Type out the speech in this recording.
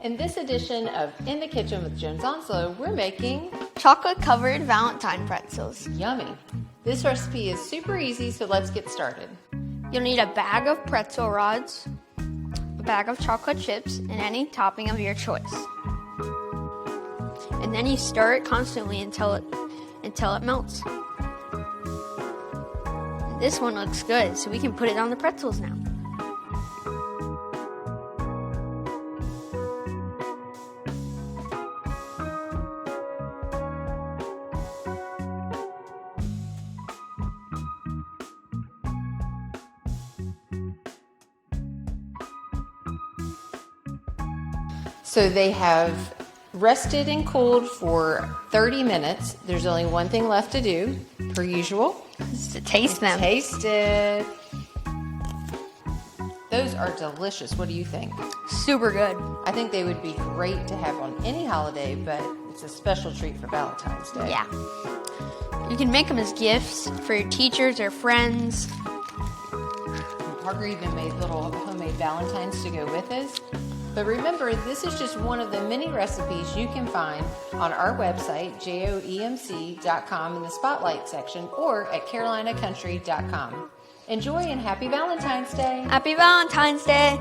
In this edition of In the Kitchen with Jones Onslow, we're making chocolate-covered Valentine pretzels. yummy. This recipe is super easy, so let's get started. You'll need a bag of pretzel rods, a bag of chocolate chips, and any topping of your choice. And then you stir it constantly until it melts. This one looks good, so we can put it on the pretzels now. So they have rested and cooled for 30 minutes. There's only one thing left to do, per usual. Just to taste them. Taste it. Those are delicious. What do you think? Super good. I think they would be great to have on any holiday, but it's a special treat for Valentine's Day. Yeah. You can make them as gifts for your teachers or friends. Parker even made little homemade Valentines to go with his. But remember, this is just one of the many recipes you can find on our website, JOEMC.com, in the Spotlight section, or at CarolinaCountry.com. Enjoy and happy Valentine's Day! Happy Valentine's Day!